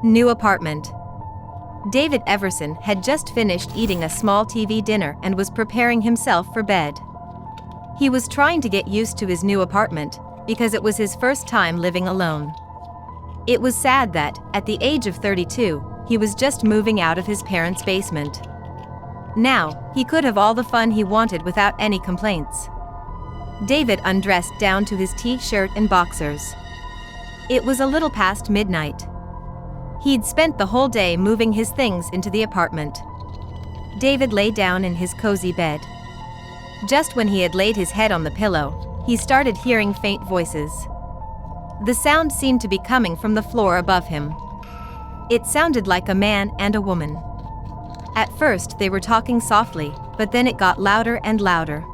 New apartment. David Everson had just finished eating a small TV dinner and was preparing himself for bed. He was trying to get used to his new apartment, because it was his first time living alone. It was sad that, at the age of 32, he was just moving out of his parents' basement. Now, he could have all the fun he wanted without any complaints. David undressed down to his t-shirt and boxers. It was a little past midnight. He'd spent the whole day moving his things into the apartment. David lay down in his cozy bed. Just when he had laid his head on the pillow, he started hearing faint voices. The sound seemed to be coming from the floor above him. It sounded like a man and a woman. At first they were talking softly, but then it got louder and louder.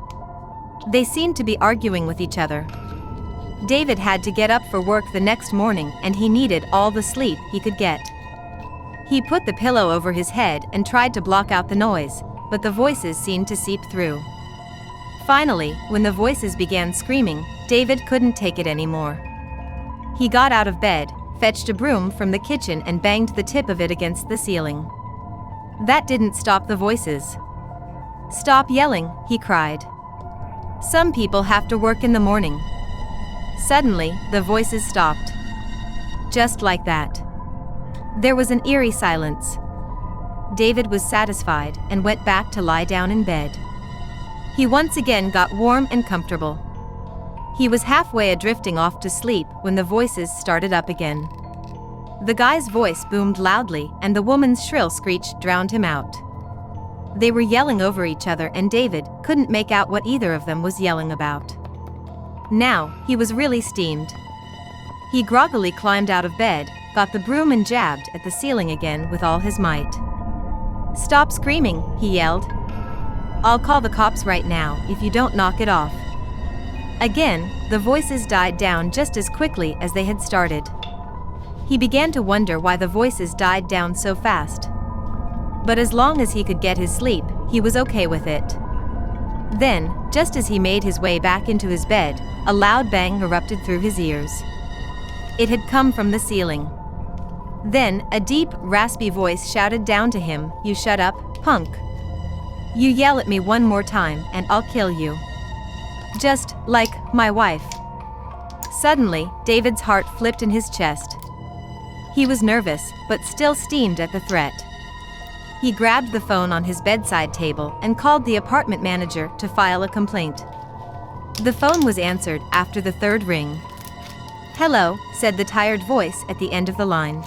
They seemed to be arguing with each other. David had to get up for work the next morning and he needed all the sleep he could get. He put the pillow over his head and tried to block out the noise, but the voices seemed to seep through. Finally, when the voices began screaming, David couldn't take it anymore. He got out of bed, fetched a broom from the kitchen and banged the tip of it against the ceiling. That didn't stop the voices. "Stop yelling," he cried. "Some people have to work in the morning." Suddenly, the voices stopped. Just like that. There was an eerie silence. David was satisfied and went back to lie down in bed. He once again got warm and comfortable. He was halfway drifting off to sleep when the voices started up again. The guy's voice boomed loudly and the woman's shrill screech drowned him out. They were yelling over each other and David couldn't make out what either of them was yelling about. Now, he was really steamed. He groggily climbed out of bed, got the broom and jabbed at the ceiling again with all his might. "Stop screaming," he yelled. "I'll call the cops right now if you don't knock it off." Again, the voices died down just as quickly as they had started. He began to wonder why the voices died down so fast. But as long as he could get his sleep, he was okay with it. Then, just as he made his way back into his bed, a loud bang erupted through his ears. It had come from the ceiling. Then, a deep, raspy voice shouted down to him, "You shut up, punk. You yell at me one more time and I'll kill you. Just like my wife." Suddenly, David's heart flipped in his chest. He was nervous, but still steamed at the threat. He grabbed the phone on his bedside table and called the apartment manager to file a complaint. The phone was answered after the third ring. "Hello," said the tired voice at the end of the line.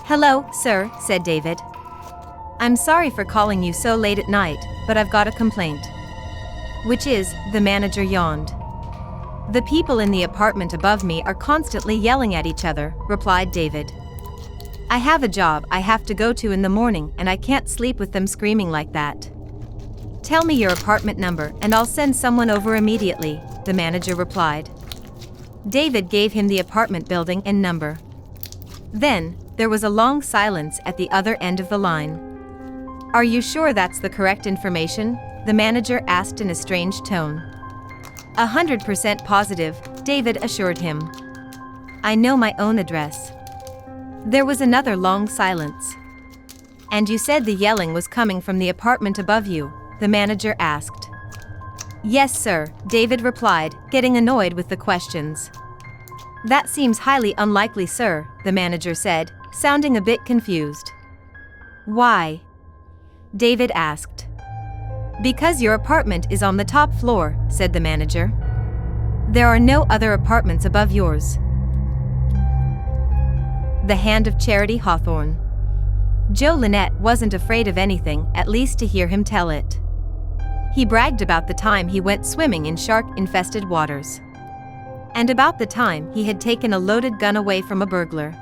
"Hello, sir," said David. "I'm sorry for calling you so late at night, but I've got a complaint." "Which is?" the manager yawned. "The people in the apartment above me are constantly yelling at each other," replied David. "I have a job I have to go to in the morning and I can't sleep with them screaming like that." "Tell me your apartment number and I'll send someone over immediately," the manager replied. David gave him the apartment building and number. Then, there was a long silence at the other end of the line. "Are you sure that's the correct information?" the manager asked in a strange tone. 100% positive, David assured him. "I know my own address." There was another long silence. "And you said the yelling was coming from the apartment above you?" the manager asked. "Yes, sir," David replied, getting annoyed with the questions. "That seems highly unlikely, sir," the manager said, sounding a bit confused. "Why?" David asked. "Because your apartment is on the top floor," said the manager. "There are no other apartments above yours." The Hand of Charity Hawthorne. Joe Lynette wasn't afraid of anything, at least to hear him tell it. He bragged about the time he went swimming in shark-infested waters. And about the time he had taken a loaded gun away from a burglar.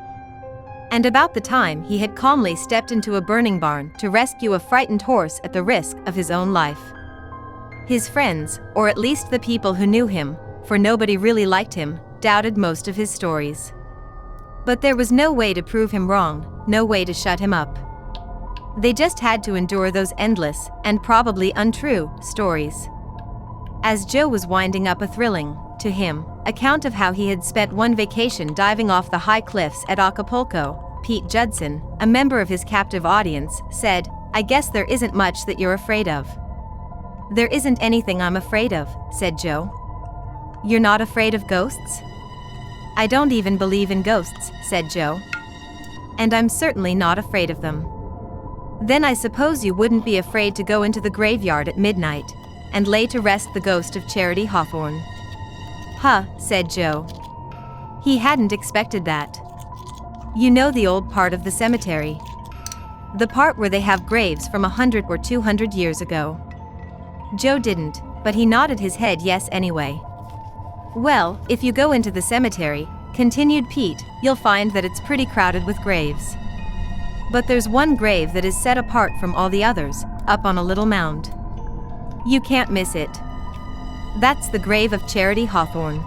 And about the time he had calmly stepped into a burning barn to rescue a frightened horse at the risk of his own life. His friends, or at least the people who knew him, for nobody really liked him, doubted most of his stories. But there was no way to prove him wrong, no way to shut him up. They just had to endure those endless, and probably untrue, stories. As Joe was winding up a thrilling, to him, account of how he had spent one vacation diving off the high cliffs at Acapulco, Pete Judson, a member of his captive audience, said, "I guess there isn't much that you're afraid of." "There isn't anything I'm afraid of," said Joe. "You're not afraid of ghosts?" "I don't even believe in ghosts," said Joe. "And I'm certainly not afraid of them." "Then I suppose you wouldn't be afraid to go into the graveyard at midnight and lay to rest the ghost of Charity Hawthorne?" "Huh," said Joe. He hadn't expected that. "You know the old part of the cemetery? The part where they have graves from 100 or 200 years ago?" Joe didn't, but he nodded his head yes anyway. "Well, if you go into the cemetery," continued Pete, "you'll find that it's pretty crowded with graves. But there's one grave that is set apart from all the others, up on a little mound. You can't miss it. That's the grave of Charity Hawthorne.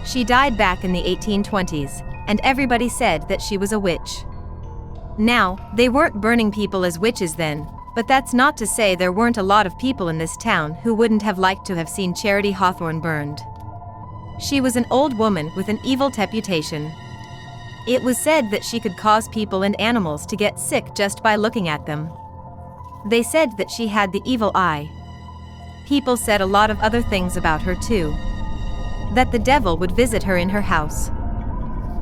She died back in the 1820s, and everybody said that she was a witch. Now, they weren't burning people as witches then, but that's not to say there weren't a lot of people in this town who wouldn't have liked to have seen Charity Hawthorne burned. She was an old woman with an evil reputation. It was said that she could cause people and animals to get sick just by looking at them. They said that she had the evil eye. People said a lot of other things about her too. That the devil would visit her in her house.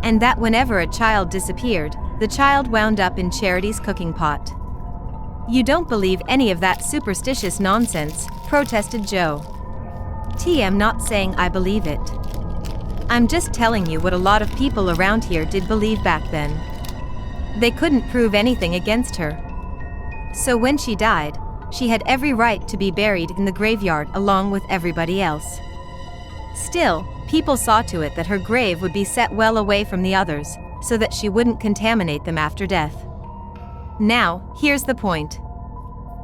And that whenever a child disappeared, the child wound up in Charity's cooking pot." "You don't believe any of that superstitious nonsense," protested Joe. "I'm not saying I believe it. I'm just telling you what a lot of people around here did believe back then. They couldn't prove anything against her. So when she died, she had every right to be buried in the graveyard along with everybody else. Still, people saw to it that her grave would be set well away from the others, so that she wouldn't contaminate them after death. Now, here's the point.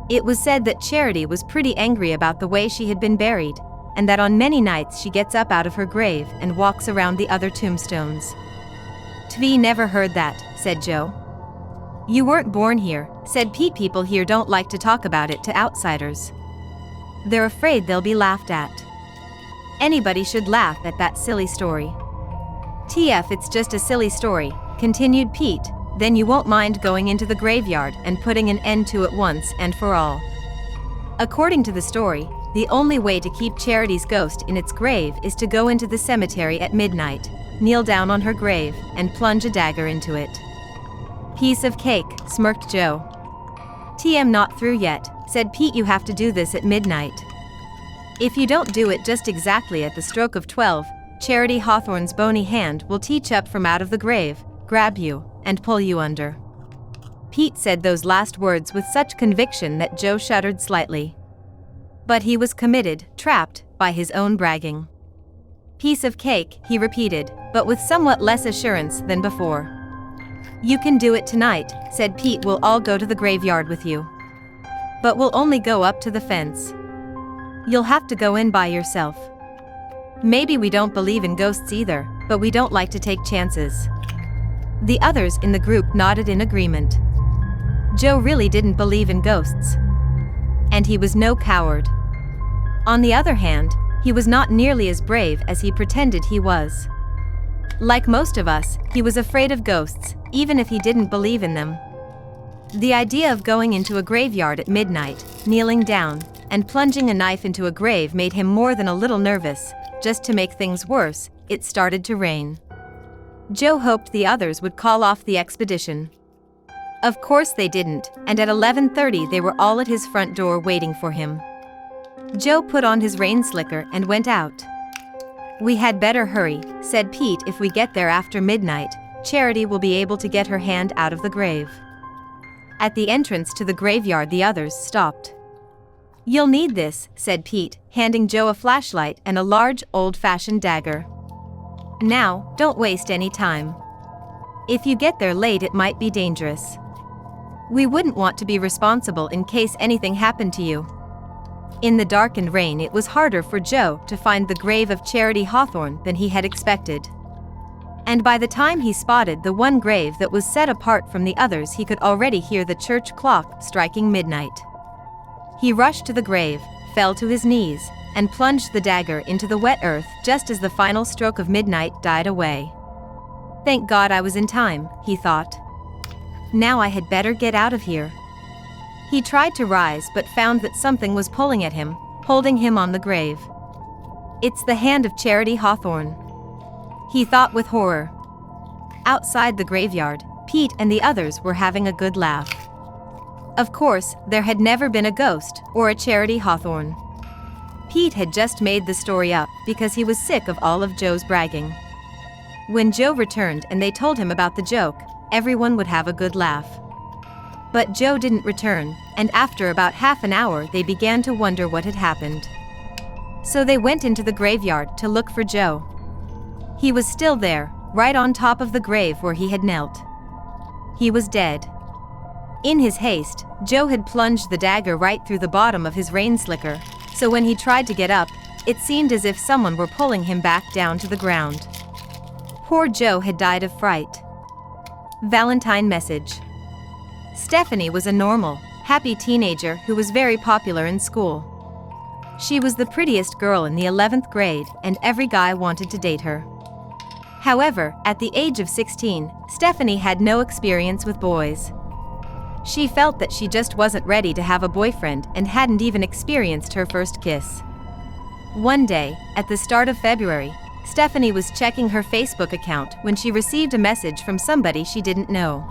It was said that Charity was pretty angry about the way she had been buried, and that on many nights she gets up out of her grave and walks around the other tombstones." "Tve never heard that," said Joe. "You weren't born here," said Pete. "People here don't like to talk about it to outsiders. They're afraid they'll be laughed at. Anybody should laugh at that silly story." "If it's just a silly story," continued Pete, "then you won't mind going into the graveyard and putting an end to it once and for all. According to the story, the only way to keep Charity's ghost in its grave is to go into the cemetery at midnight, kneel down on her grave, and plunge a dagger into it." "Piece of cake," smirked Joe. "I'm not through yet," said Pete. "You have to do this at midnight. If you don't do it just exactly at the stroke of 12, Charity Hawthorne's bony hand will teach up from out of the grave, grab you, and pull you under." Pete said those last words with such conviction that Joe shuddered slightly. But he was committed, trapped by his own bragging. "Piece of cake," he repeated, but with somewhat less assurance than before. "You can do it tonight," said Pete. "We'll all go to the graveyard with you. But we'll only go up to the fence. You'll have to go in by yourself. Maybe we don't believe in ghosts either, but we don't like to take chances." The others in the group nodded in agreement. Joe really didn't believe in ghosts. And he was no coward. On the other hand, he was not nearly as brave as he pretended he was. Like most of us, he was afraid of ghosts, even if he didn't believe in them. The idea of going into a graveyard at midnight, kneeling down, and plunging a knife into a grave made him more than a little nervous. Just to make things worse, it started to rain. Joe hoped the others would call off the expedition. Of course they didn't, and at 11:30 they were all at his front door waiting for him. Joe put on his rain slicker and went out. "We had better hurry," said Pete. "If we get there after midnight, Charity will be able to get her hand out of the grave." At the entrance to the graveyard the others stopped. "You'll need this," said Pete, handing Joe a flashlight and a large, old-fashioned dagger. "Now, don't waste any time. If you get there late it might be dangerous. We wouldn't want to be responsible in case anything happened to you." In the dark and rain it was harder for Joe to find the grave of Charity Hawthorne than he had expected. And by the time he spotted the one grave that was set apart from the others he could already hear the church clock striking midnight. He rushed to the grave, fell to his knees, and plunged the dagger into the wet earth just as the final stroke of midnight died away. "Thank God I was in time," he thought. Now I had better get out of here. He tried to rise but found that something was pulling at him, holding him on the grave. It's the hand of Charity Hawthorne, he thought with horror. Outside the graveyard, Pete and the others were having a good laugh. Of course, there had never been a ghost or a Charity Hawthorne. Pete had just made the story up because he was sick of all of Joe's bragging. When Joe returned and they told him about the joke, everyone would have a good laugh. But Joe didn't return, and after about half an hour they began to wonder what had happened. So they went into the graveyard to look for Joe. He was still there, right on top of the grave where he had knelt. He was dead. In his haste, Joe had plunged the dagger right through the bottom of his rain slicker, so when he tried to get up, it seemed as if someone were pulling him back down to the ground. Poor Joe had died of fright. Valentine Message. Stephanie was a normal, happy teenager who was very popular in school. She was the prettiest girl in the 11th grade, and every guy wanted to date her. However, at the age of 16, Stephanie had no experience with boys. She felt that she just wasn't ready to have a boyfriend and hadn't even experienced her first kiss. One day, at the start of February, Stephanie was checking her Facebook account when she received a message from somebody she didn't know.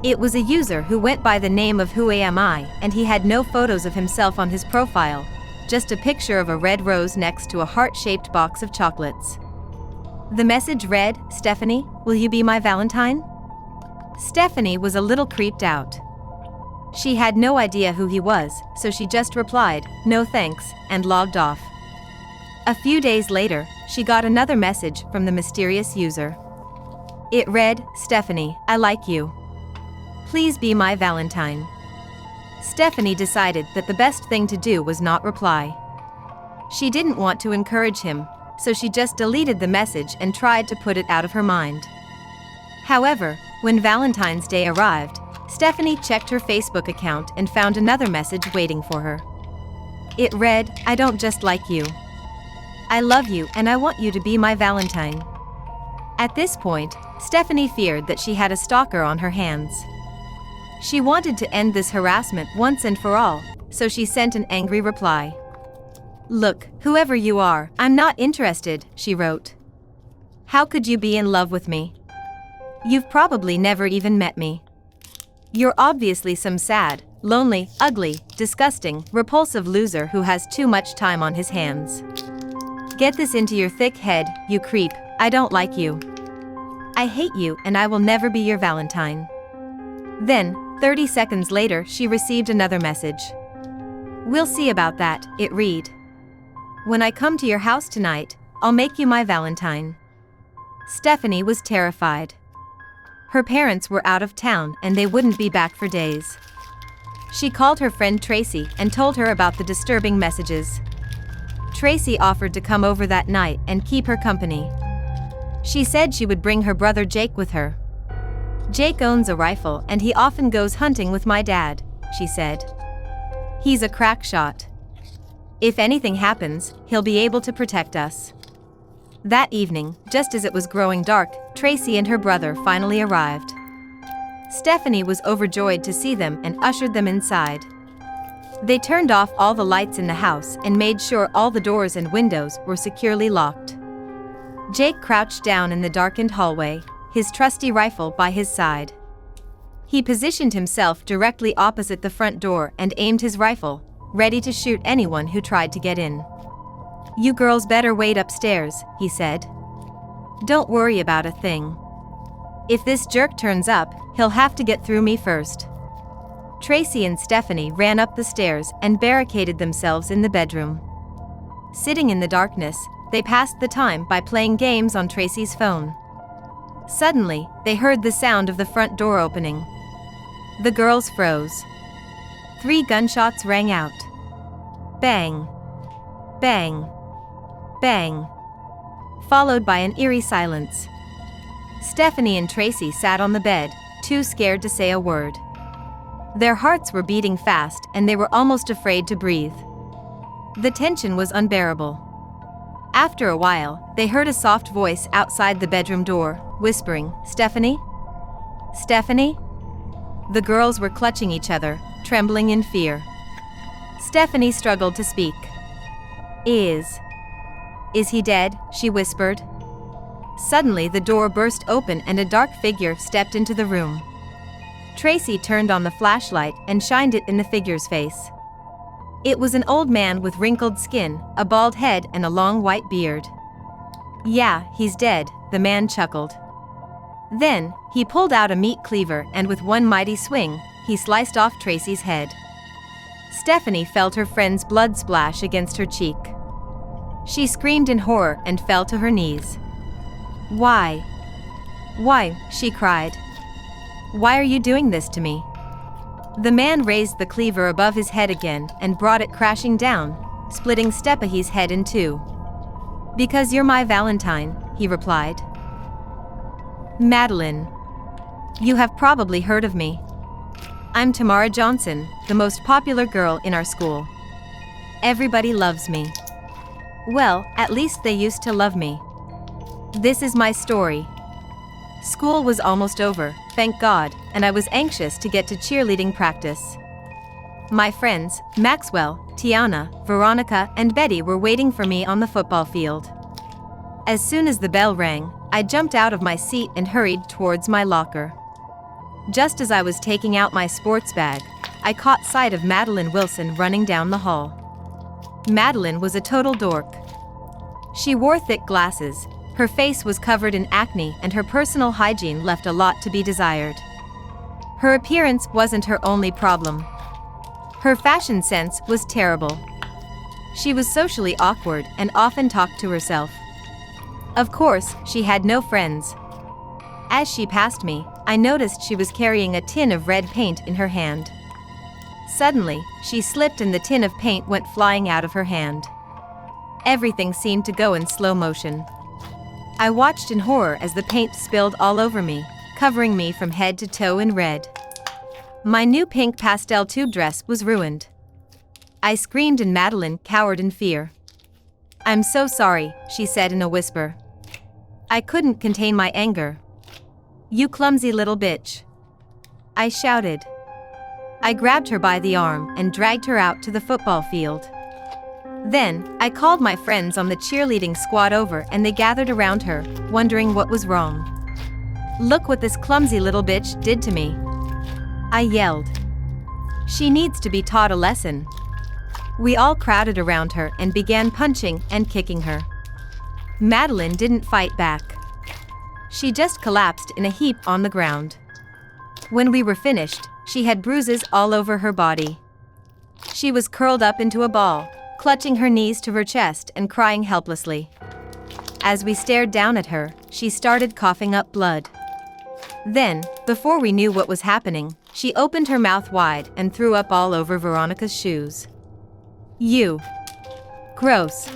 It was a user who went by the name of Who Am I, and he had no photos of himself on his profile, just a picture of a red rose next to a heart-shaped box of chocolates. The message read, "Stephanie, will you be my Valentine?" Stephanie was a little creeped out. She had no idea who he was, so she just replied, "No thanks," and logged off. A few days later, she got another message from the mysterious user. It read, "Stephanie, I like you. Please be my Valentine." Stephanie decided that the best thing to do was not reply. She didn't want to encourage him, so she just deleted the message and tried to put it out of her mind. However, when Valentine's Day arrived, Stephanie checked her Facebook account and found another message waiting for her. It read, "I don't just like you. I love you and I want you to be my Valentine." At this point, Stephanie feared that she had a stalker on her hands. She wanted to end this harassment once and for all, so she sent an angry reply. "Look, whoever you are, I'm not interested," she wrote. "How could you be in love with me? You've probably never even met me. You're obviously some sad, lonely, ugly, disgusting, repulsive loser who has too much time on his hands. Get this into your thick head, you creep, I don't like you. I hate you and I will never be your Valentine." Then, 30 seconds later, she received another message. "We'll see about that," it read. "When I come to your house tonight, I'll make you my Valentine." Stephanie was terrified. Her parents were out of town and they wouldn't be back for days. She called her friend Tracy and told her about the disturbing messages. Tracy offered to come over that night and keep her company. She said she would bring her brother Jake with her. "Jake owns a rifle and he often goes hunting with my dad," she said. "He's a crack shot. If anything happens, he'll be able to protect us." That evening, just as it was growing dark, Tracy and her brother finally arrived. Stephanie was overjoyed to see them and ushered them inside. They turned off all the lights in the house and made sure all the doors and windows were securely locked. Jake crouched down in the darkened hallway, his trusty rifle by his side. He positioned himself directly opposite the front door and aimed his rifle, ready to shoot anyone who tried to get in. "You girls better wait upstairs," he said. "Don't worry about a thing. If this jerk turns up, he'll have to get through me first." Tracy and Stephanie ran up the stairs and barricaded themselves in the bedroom. Sitting in the darkness, they passed the time by playing games on Tracy's phone. Suddenly, they heard the sound of the front door opening. The girls froze. 3 gunshots rang out. Bang! Bang! Bang! Followed by an eerie silence. Stephanie and Tracy sat on the bed, too scared to say a word. Their hearts were beating fast and they were almost afraid to breathe. The tension was unbearable. After a while, they heard a soft voice outside the bedroom door, whispering, "Stephanie? Stephanie?" The girls were clutching each other, trembling in fear. Stephanie struggled to speak. Is he dead?" she whispered. Suddenly the door burst open and a dark figure stepped into the room. Tracy turned on the flashlight and shined it in the figure's face. It was an old man with wrinkled skin, a bald head and a long white beard. "Yeah, he's dead," the man chuckled. Then, he pulled out a meat cleaver and with one mighty swing, he sliced off Tracy's head. Stephanie felt her friend's blood splash against her cheek. She screamed in horror and fell to her knees. "Why? Why?" she cried. "Why are you doing this to me?" The man raised the cleaver above his head again and brought it crashing down, splitting Stephanie's head in two. "Because you're my Valentine," he replied. "Madeline. You have probably heard of me. I'm Tamara Johnson, the most popular girl in our school. Everybody loves me. Well, at least they used to love me. This is my story. School was almost over, thank God, and I was anxious to get to cheerleading practice. My friends, Maxwell, Tiana, Veronica, and Betty were waiting for me on the football field. As soon as the bell rang, I jumped out of my seat and hurried towards my locker. Just as I was taking out my sports bag, I caught sight of Madeline Wilson running down the hall. Madeline was a total dork. She wore thick glasses, her face was covered in acne, and her personal hygiene left a lot to be desired. Her appearance wasn't her only problem. Her fashion sense was terrible. She was socially awkward and often talked to herself. Of course, she had no friends. As she passed me, I noticed she was carrying a tin of red paint in her hand. Suddenly, she slipped and the tin of paint went flying out of her hand. Everything seemed to go in slow motion. I watched in horror as the paint spilled all over me, covering me from head to toe in red. My new pink pastel tube dress was ruined. I screamed and Madeline cowered in fear. "I'm so sorry," she said in a whisper. I couldn't contain my anger. "You clumsy little bitch," I shouted. I grabbed her by the arm and dragged her out to the football field. Then, I called my friends on the cheerleading squad over and they gathered around her, wondering what was wrong. "Look what this clumsy little bitch did to me," I yelled. "She needs to be taught a lesson." We all crowded around her and began punching and kicking her. Madeline didn't fight back. She just collapsed in a heap on the ground. When we were finished, she had bruises all over her body. She was curled up into a ball, clutching her knees to her chest and crying helplessly. As we stared down at her, she started coughing up blood. Then, before we knew what was happening, she opened her mouth wide and threw up all over Veronica's shoes. "You! Gross!"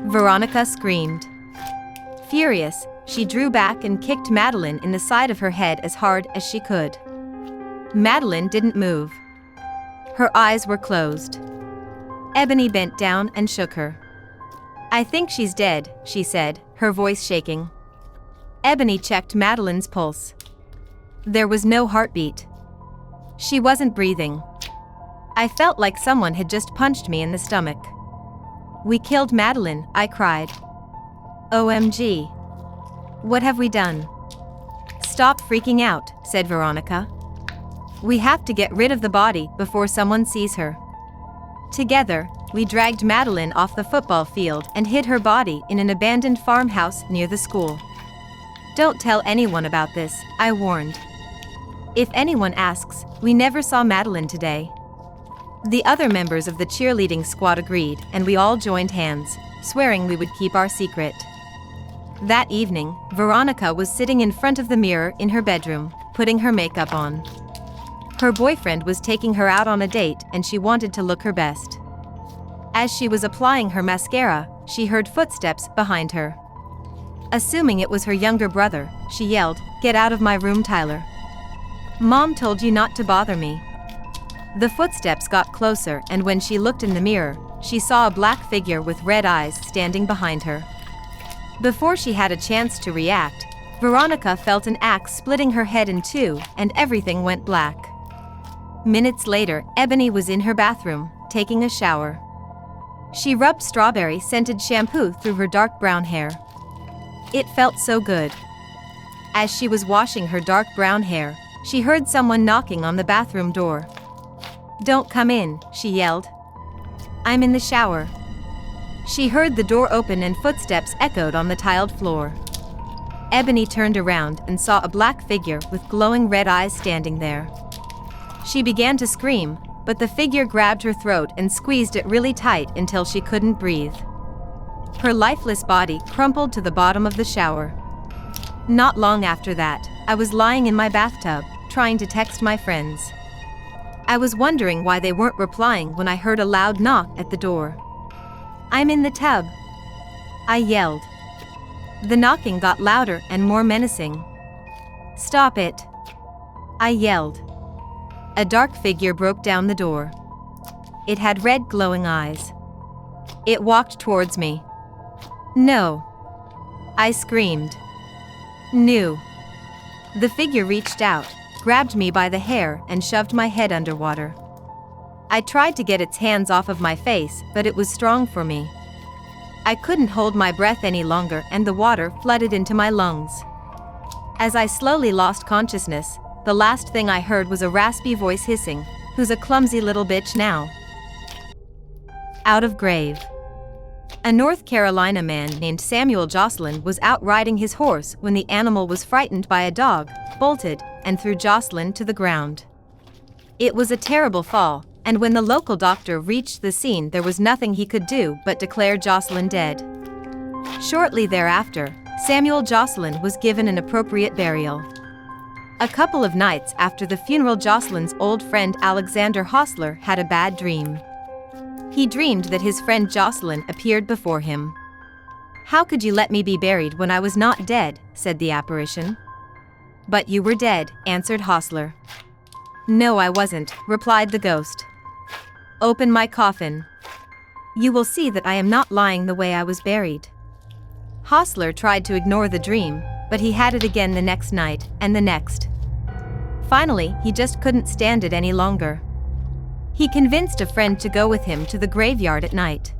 Veronica screamed. Furious, she drew back and kicked Madeline in the side of her head as hard as she could. Madeline didn't move. Her eyes were closed. Ebony bent down and shook her. "I think she's dead," she said, her voice shaking. Ebony checked Madeline's pulse. There was no heartbeat. She wasn't breathing. I felt like someone had just punched me in the stomach. "We killed Madeline," I cried. "OMG. What have we done?" "Stop freaking out," said Veronica. "We have to get rid of the body before someone sees her." Together, we dragged Madeline off the football field and hid her body in an abandoned farmhouse near the school. "Don't tell anyone about this," I warned. "If anyone asks, we never saw Madeline today." The other members of the cheerleading squad agreed, and we all joined hands, swearing we would keep our secret. That evening, Veronica was sitting in front of the mirror in her bedroom, putting her makeup on. Her boyfriend was taking her out on a date and she wanted to look her best. As she was applying her mascara, she heard footsteps behind her. Assuming it was her younger brother, she yelled, "Get out of my room, Tyler. Mom told you not to bother me." The footsteps got closer and when she looked in the mirror, she saw a black figure with red eyes standing behind her. Before she had a chance to react, Veronica felt an axe splitting her head in two, and everything went black. Minutes later, Ebony was in her bathroom, taking a shower. She rubbed strawberry-scented shampoo through her dark brown hair. It felt so good. As she was washing her dark brown hair, she heard someone knocking on the bathroom door. "Don't come in," she yelled. "I'm in the shower." She heard the door open and footsteps echoed on the tiled floor. Ebony turned around and saw a black figure with glowing red eyes standing there. She began to scream, but the figure grabbed her throat and squeezed it really tight until she couldn't breathe. Her lifeless body crumpled to the bottom of the shower. Not long after that, I was lying in my bathtub, trying to text my friends. I was wondering why they weren't replying when I heard a loud knock at the door. "I'm in the tub," I yelled. The knocking got louder and more menacing. "Stop it," I yelled. A dark figure broke down the door. It had red glowing eyes. It walked towards me. "No," I screamed. "No." The figure reached out, grabbed me by the hair and shoved my head underwater. I tried to get its hands off of my face, but it was strong for me. I couldn't hold my breath any longer and the water flooded into my lungs. As I slowly lost consciousness, the last thing I heard was a raspy voice hissing, "Who's a clumsy little bitch now?" Out of grave. A North Carolina man named Samuel Jocelyn was out riding his horse when the animal was frightened by a dog, bolted, and threw Jocelyn to the ground. It was a terrible fall, and when the local doctor reached the scene there was nothing he could do but declare Jocelyn dead. Shortly thereafter, Samuel Jocelyn was given an appropriate burial. A couple of nights after the funeral, Jocelyn's old friend Alexander Hostler had a bad dream. He dreamed that his friend Jocelyn appeared before him. "How could you let me be buried when I was not dead?" said the apparition. "But you were dead," answered Hostler. "No, I wasn't," replied the ghost. "Open my coffin. You will see that I am not lying the way I was buried." Hostler tried to ignore the dream, but he had it again the next night, and the next. Finally, he just couldn't stand it any longer. He convinced a friend to go with him to the graveyard at night.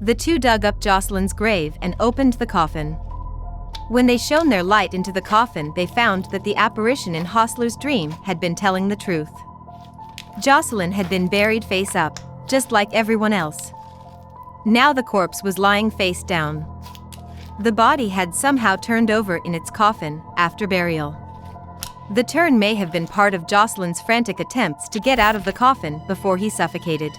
The two dug up Jocelyn's grave and opened the coffin. When they shone their light into the coffin, they found that the apparition in Hostler's dream had been telling the truth. Jocelyn had been buried face up, just like everyone else. Now the corpse was lying face down. The body had somehow turned over in its coffin after burial. The turn may have been part of Jocelyn's frantic attempts to get out of the coffin before he suffocated.